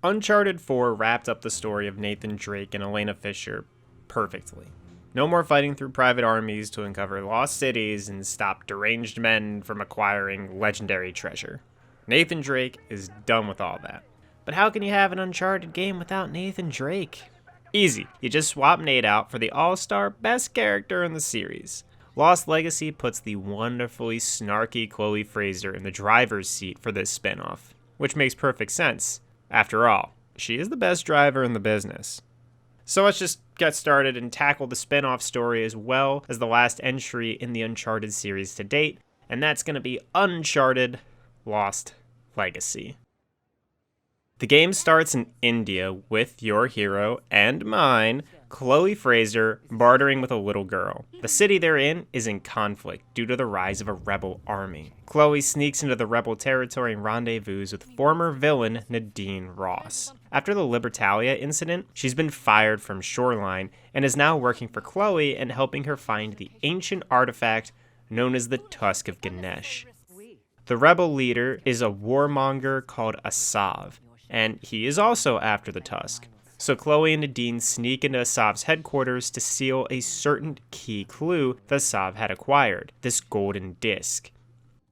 Uncharted 4 wrapped up the story of Nathan Drake and Elena Fisher perfectly. No more fighting through private armies to uncover lost cities and stop deranged men from acquiring legendary treasure. Nathan Drake is done with all that. But how can you have an Uncharted game without Nathan Drake? Easy, you just swap Nate out for the all-star best character in the series. Lost Legacy puts the wonderfully snarky Chloe Frazer in the driver's seat for this spinoff, which makes perfect sense. After all, she is the best driver in the business. So let's just get started and tackle the spin-off story as well as the last entry in the Uncharted series to date, and that's going to be Uncharted Lost Legacy. The game starts in India with your hero and mine, Chloe Frazer, bartering with a little girl. The city they're in is in conflict due to the rise of a rebel army. Chloe sneaks into the rebel territory and rendezvous with former villain Nadine Ross. After the Libertalia incident, she's been fired from Shoreline and is now working for Chloe and helping her find the ancient artifact known as the Tusk of Ganesh. The rebel leader is a warmonger called Asav, and he is also after the Tusk. So Chloe and Nadine sneak into Asav's headquarters to steal a certain key clue that Asav had acquired, this golden disc.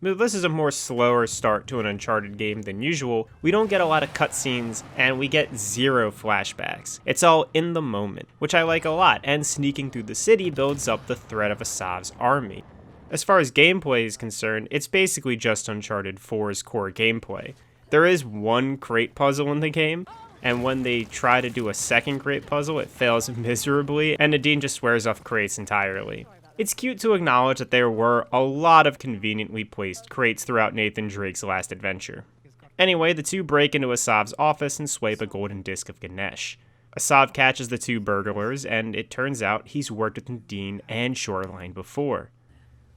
But this is a more slower start to an Uncharted game than usual. We don't get a lot of cutscenes, and we get zero flashbacks. It's all in the moment, which I like a lot, and sneaking through the city builds up the threat of Asav's army. As far as gameplay is concerned, it's basically just Uncharted 4's core gameplay. There is one crate puzzle in the game, and when they try to do a second crate puzzle, it fails miserably, and Nadine just swears off crates entirely. It's cute to acknowledge that there were a lot of conveniently placed crates throughout Nathan Drake's last adventure. Anyway, the two break into Asav's office and swipe a golden disc of Ganesh. Asav catches the two burglars, and it turns out he's worked with Nadine and Shoreline before.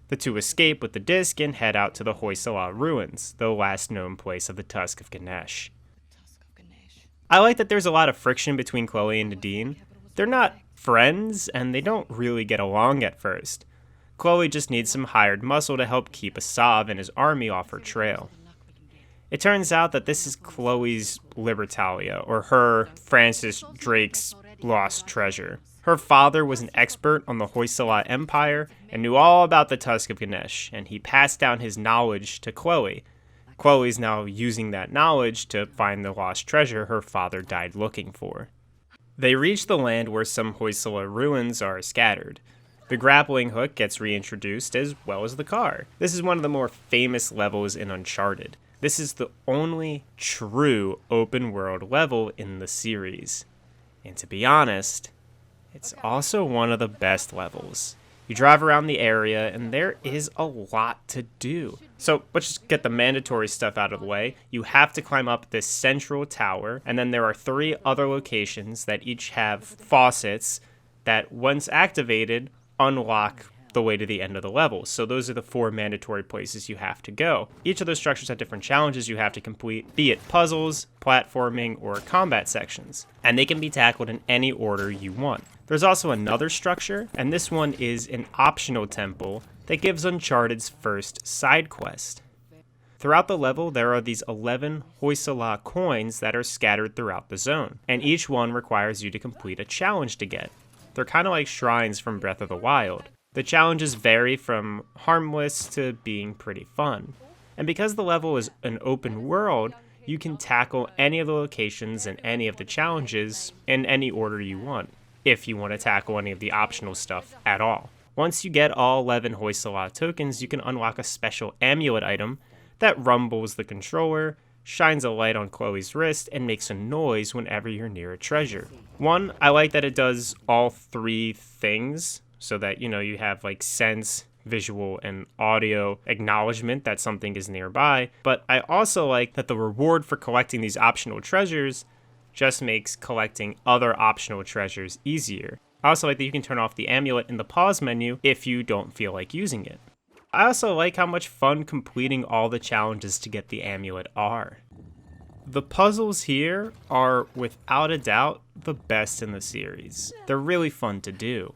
The two escape with the disc and head out to the Hoysala ruins, the last known place of the Tusk of Ganesh. I like that there's a lot of friction between Chloe and Nadine. They're not friends, and they don't really get along at first. Chloe just needs some hired muscle to help keep Asav and his army off her trail. It turns out that this is Chloe's Libertalia, or her Francis Drake's lost treasure. Her father was an expert on the Hoysala Empire and knew all about the Tusk of Ganesh, and he passed down his knowledge to Chloe. Chloe's now using that knowledge to find the lost treasure her father died looking for. They reach the land where some Hoysala ruins are scattered. The grappling hook gets reintroduced as well as the car. This is one of the more famous levels in Uncharted. This is the only true open world level in the series. And to be honest, it's also one of the best levels. You drive around the area, and there is a lot to do. So let's just get the mandatory stuff out of the way. You have to climb up this central tower, and then there are 3 other locations that each have faucets that, once activated, unlock the way to the end of the level. So those are the 4 mandatory places you have to go. Each of those structures have different challenges you have to complete, be it puzzles, platforming, or combat sections. And they can be tackled in any order you want. There's also another structure, and this one is an optional temple that gives Uncharted's first side quest. Throughout the level, there are these 11 Hoysala coins that are scattered throughout the zone, and each one requires you to complete a challenge to get. They're kind of like shrines from Breath of the Wild. The challenges vary from harmless to being pretty fun. And because the level is an open world, you can tackle any of the locations and any of the challenges in any order you want, if you want to tackle any of the optional stuff at all. Once you get all 11 Hoysala tokens, you can unlock a special amulet item that rumbles the controller, shines a light on Chloe's wrist, and makes a noise whenever you're near a treasure. One, I like that it does all 3 things, so that, you have like sense, visual, and audio acknowledgement that something is nearby. But I also like that the reward for collecting these optional treasures just makes collecting other optional treasures easier. I also like that you can turn off the amulet in the pause menu if you don't feel like using it. I also like how much fun completing all the challenges to get the amulet are. The puzzles here are, without a doubt, the best in the series. They're really fun to do.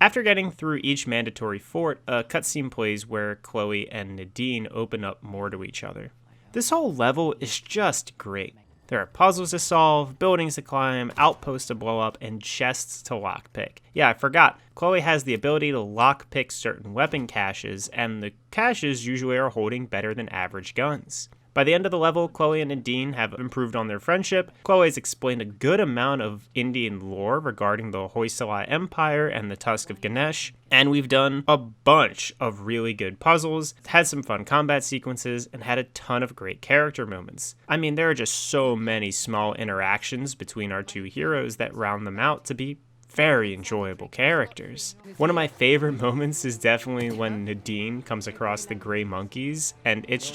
After getting through each mandatory fort, a cutscene plays where Chloe and Nadine open up more to each other. This whole level is just great. There are puzzles to solve, buildings to climb, outposts to blow up, and chests to lockpick. Yeah, I forgot. Chloe has the ability to lockpick certain weapon caches, and the caches usually are holding better than average guns. By the end of the level, Chloe and Nadine have improved on their friendship. Chloe has explained a good amount of Indian lore regarding the Hoysala Empire and the Tusk of Ganesh, and we've done a bunch of really good puzzles, had some fun combat sequences, and had a ton of great character moments. I mean, there are just so many small interactions between our two heroes that round them out to be very enjoyable characters. One of my favorite moments is definitely when Nadine comes across the gray monkeys, and it's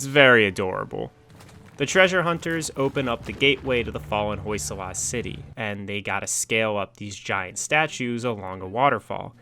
very adorable. The treasure hunters open up the gateway to the fallen Hoysala city, and they gotta scale up these giant statues along a waterfall.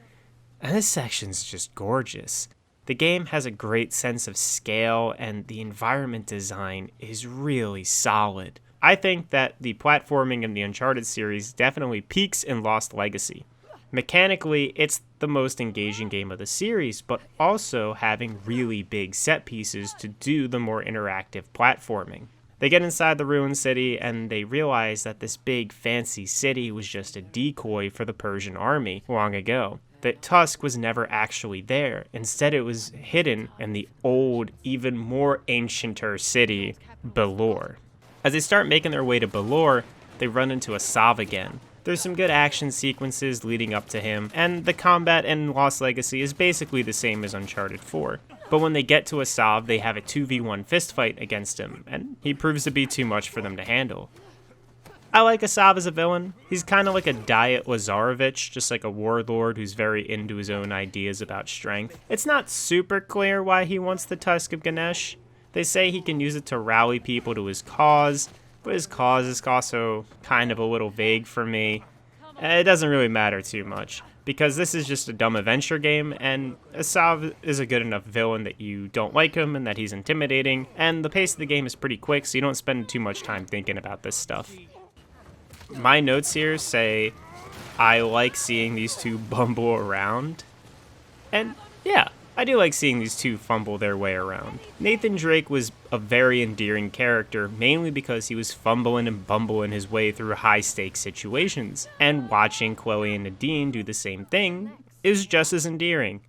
And this section's just gorgeous. The game has a great sense of scale, and the environment design is really solid. I think that the platforming in the Uncharted series definitely peaks in Lost Legacy. Mechanically, it's the most engaging game of the series, but also having really big set pieces to do the more interactive platforming. They get inside the ruined city and they realize that this big fancy city was just a decoy for the Persian army long ago. That Tusk was never actually there. Instead, it was hidden in the old, even more ancienter city, Belor. As they start making their way to Belor, they run into Asav again. There's some good action sequences leading up to him, and the combat in Lost Legacy is basically the same as Uncharted 4. But when they get to Asav, they have a 2v1 fistfight against him, and he proves to be too much for them to handle. I like Asav as a villain. He's kind of like a Diet Lazarevich, just like a warlord who's very into his own ideas about strength. It's not super clear why he wants the Tusk of Ganesh. They say he can use it to rally people to his cause, but his cause is also kind of a little vague for me. It doesn't really matter too much, because this is just a dumb adventure game, and Asav is a good enough villain that you don't like him and that he's intimidating, and the pace of the game is pretty quick, so you don't spend too much time thinking about this stuff. My notes here say, I like seeing these two bumble around, and yeah, I do like seeing these two fumble their way around. Nathan Drake was a very endearing character, mainly because he was fumbling and bumbling his way through high-stakes situations, and watching Chloe and Nadine do the same thing is just as endearing.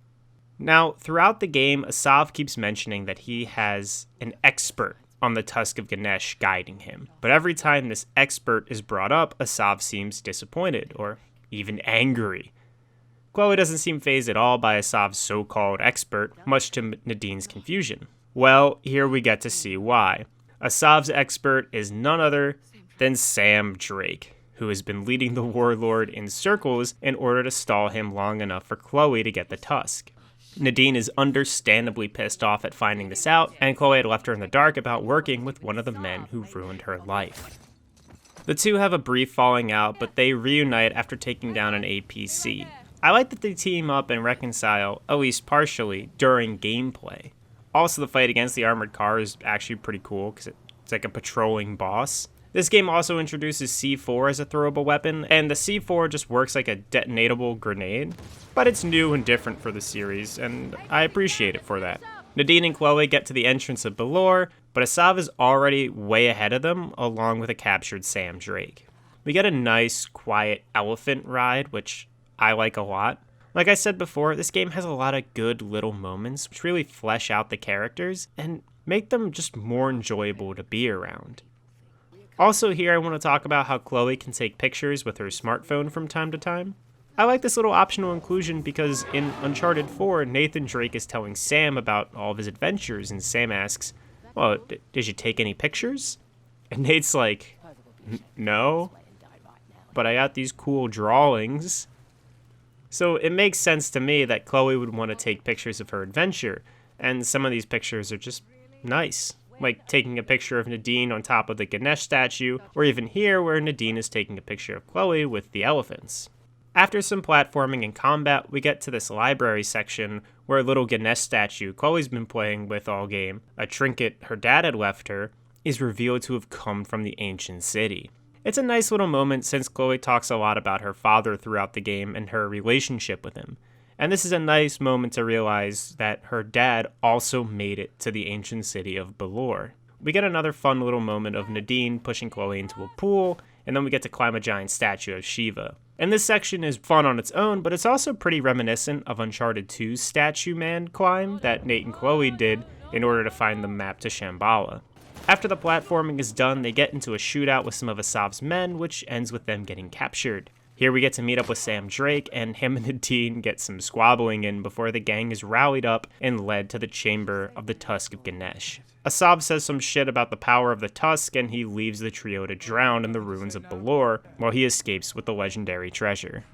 Now, throughout the game, Asav keeps mentioning that he has an expert on the Tusk of Ganesh guiding him, but every time this expert is brought up, Asav seems disappointed, or even angry. Chloe doesn't seem fazed at all by Asav's so-called expert, much to Nadine's confusion. Well, here we get to see why. Asav's expert is none other than Sam Drake, who has been leading the warlord in circles in order to stall him long enough for Chloe to get the tusk. Nadine is understandably pissed off at finding this out, and Chloe had left her in the dark about working with one of the men who ruined her life. The two have a brief falling out, but they reunite after taking down an APC. I like that they team up and reconcile, at least partially, during gameplay. Also, the fight against the armored car is actually pretty cool, because it's like a patrolling boss. This game also introduces C4 as a throwable weapon, and the C4 just works like a detonatable grenade, but it's new and different for the series, and I appreciate it for that. Nadine and Chloe get to the entrance of Belor, but Asav is already way ahead of them, along with a captured Sam Drake. We get a nice, quiet elephant ride, which I like a lot. Like I said before, this game has a lot of good little moments which really flesh out the characters and make them just more enjoyable to be around. Also here I want to talk about how Chloe can take pictures with her smartphone from time to time. I like this little optional inclusion because in Uncharted 4, Nathan Drake is telling Sam about all of his adventures, and Sam asks, well, did you take any pictures? And Nate's like, no, but I got these cool drawings. So it makes sense to me that Chloe would want to take pictures of her adventure, and some of these pictures are just nice. Like taking a picture of Nadine on top of the Ganesh statue, or even here where Nadine is taking a picture of Chloe with the elephants. After some platforming and combat, we get to this library section where a little Ganesh statue Chloe's been playing with all game, a trinket her dad had left her, is revealed to have come from the ancient city. It's a nice little moment since Chloe talks a lot about her father throughout the game and her relationship with him. And this is a nice moment to realize that her dad also made it to the ancient city of Belor. we get another fun little moment of Nadine pushing Chloe into a pool, and then we get to climb a giant statue of Shiva. And this section is fun on its own, but it's also pretty reminiscent of Uncharted 2's Statue Man climb that Nate and Chloe did in order to find the map to Shambhala. After the platforming is done, they get into a shootout with some of Asav's men, which ends with them getting captured. Here we get to meet up with Sam Drake, and him and Nadine get some squabbling in before the gang is rallied up and led to the chamber of the Tusk of Ganesh. Asav says some shit about the power of the Tusk, and he leaves the trio to drown in the ruins of Balor, while he escapes with the legendary treasure.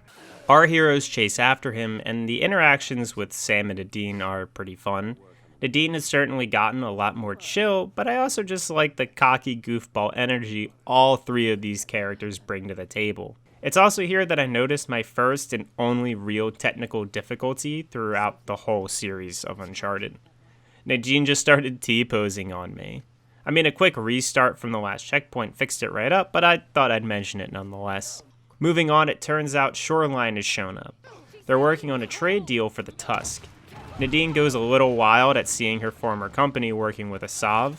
Our heroes chase after him, and the interactions with Sam and Nadine are pretty fun. Nadine has certainly gotten a lot more chill, but I also just like the cocky goofball energy all three of these characters bring to the table. It's also here that I noticed my first and only real technical difficulty throughout the whole series of Uncharted. Nadine just started T-posing on me. I mean, a quick restart from the last checkpoint fixed it right up, but I thought I'd mention it nonetheless. Moving on, it turns out Shoreline has shown up. They're working on a trade deal for the Tusk. Nadine goes a little wild at seeing her former company working with Asav,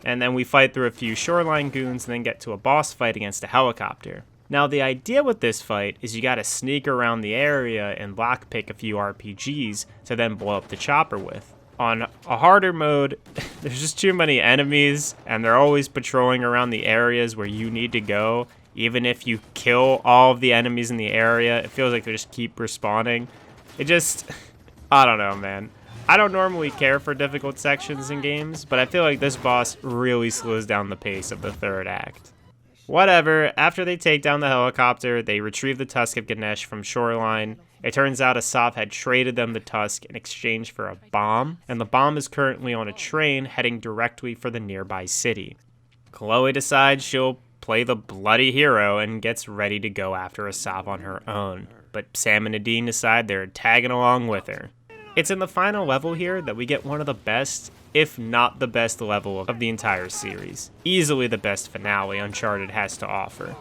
and then we fight through a few Shoreline goons and then get to a boss fight against a helicopter. Now, the idea with this fight is you gotta sneak around the area and lockpick a few RPGs to then blow up the chopper with. On a harder mode, there's just too many enemies, and they're always patrolling around the areas where you need to go. Even if you kill all of the enemies in the area, it feels like they just keep respawning. I don't know, man. I don't normally care for difficult sections in games, but I feel like this boss really slows down the pace of the third act. Whatever, after they take down the helicopter, they retrieve the Tusk of Ganesh from Shoreline. It turns out Asav had traded them the Tusk in exchange for a bomb, and the bomb is currently on a train heading directly for the nearby city. Chloe decides she'll play the bloody hero and gets ready to go after Asav on her own, but Sam and Nadine decide they're tagging along with her. It's in the final level here that we get one of the best, if not the best level of the entire series. Easily the best finale Uncharted has to offer.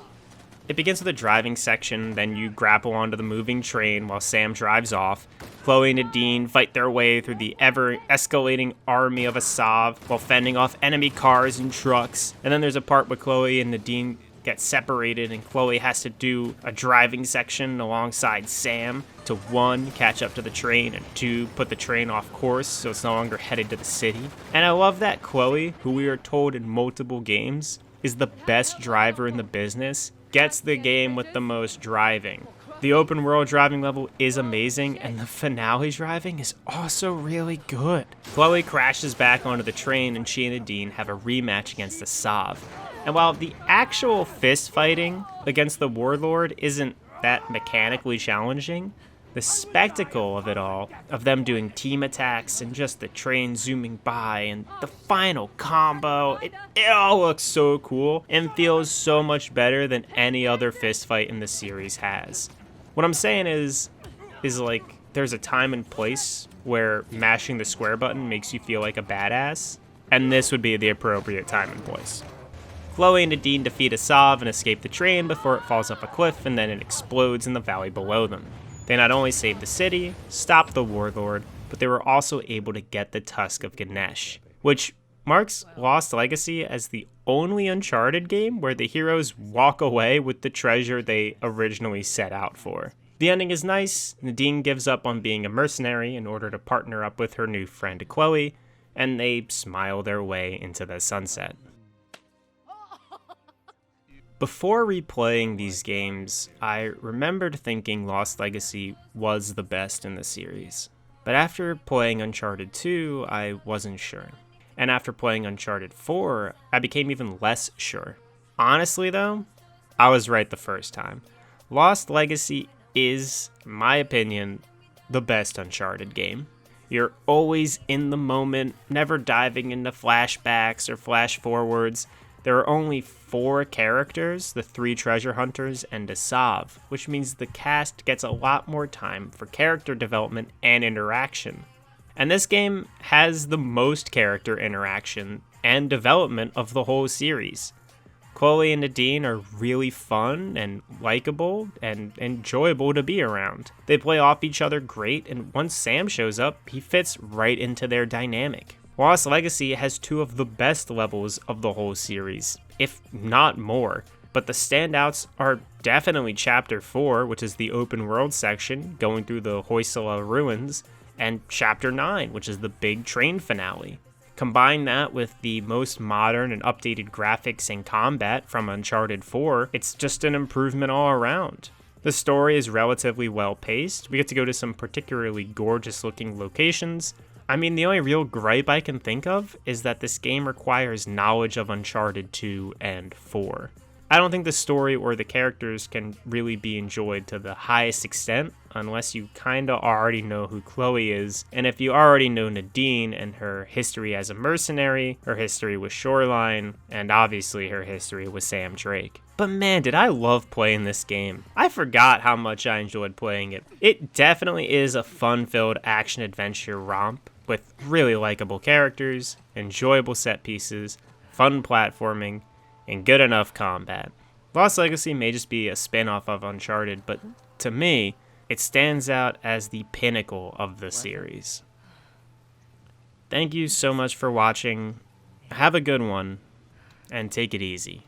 It begins with a driving section, then you grapple onto the moving train while Sam drives off. Chloe and Nadine fight their way through the ever-escalating army of Asav while fending off enemy cars and trucks. And then there's a part where Chloe and Nadine get separated and Chloe has to do a driving section alongside Sam to 1, catch up to the train, and 2, put the train off course so it's no longer headed to the city. And I love that Chloe, who we are told in multiple games is the best driver in the business, gets the game with the most driving. The open world driving level is amazing, and the finale driving is also really good. Chloe crashes back onto the train, and she and Nadine have a rematch against Asav. And while the actual fist fighting against the warlord isn't that mechanically challenging, the spectacle of it all, of them doing team attacks and just the train zooming by and the final combo, it all looks so cool and feels so much better than any other fist fight in the series has. What I'm saying is like, there's a time and place where mashing the square button makes you feel like a badass, and this would be the appropriate time and place. Chloe and Nadine defeat Asav and escape the train before it falls off a cliff and then it explodes in the valley below them. They not only saved the city, stopped the warlord, but they were also able to get the Tusk of Ganesh, which marks Lost Legacy as the only Uncharted game where the heroes walk away with the treasure they originally set out for. The ending is nice. Nadine gives up on being a mercenary in order to partner up with her new friend Chloe, and they smile their way into the sunset. Before replaying these games, I remembered thinking Lost Legacy was the best in the series. But after playing Uncharted 2, I wasn't sure. And after playing Uncharted 4, I became even less sure. Honestly though, I was right the first time. Lost Legacy is, in my opinion, the best Uncharted game. You're always in the moment, never diving into flashbacks or flash forwards. There are only 4 characters, the 3 treasure hunters and Asav, which means the cast gets a lot more time for character development and interaction. And this game has the most character interaction and development of the whole series. Chloe and Nadine are really fun and likable and enjoyable to be around. They play off each other great, and once Sam shows up, he fits right into their dynamic. Lost Legacy has two of the best levels of the whole series, if not more. But the standouts are definitely Chapter 4, which is the open world section, going through the Hoysala ruins, and Chapter 9, which is the big train finale. Combine that with the most modern and updated graphics and combat from Uncharted 4, it's just an improvement all around. The story is relatively well paced, we get to go to some particularly gorgeous looking locations. I mean, the only real gripe I can think of is that this game requires knowledge of Uncharted 2 and 4. I don't think the story or the characters can really be enjoyed to the highest extent unless you kinda already know who Chloe is, and if you already know Nadine and her history as a mercenary, her history with Shoreline, and obviously her history with Sam Drake. But man, did I love playing this game. I forgot how much I enjoyed playing it. It definitely is a fun-filled action-adventure romp with really likable characters, enjoyable set pieces, fun platforming, and good enough combat. Lost Legacy may just be a spin-off of Uncharted, but to me, it stands out as the pinnacle of the series. Thank you so much for watching. Have a good one, and take it easy.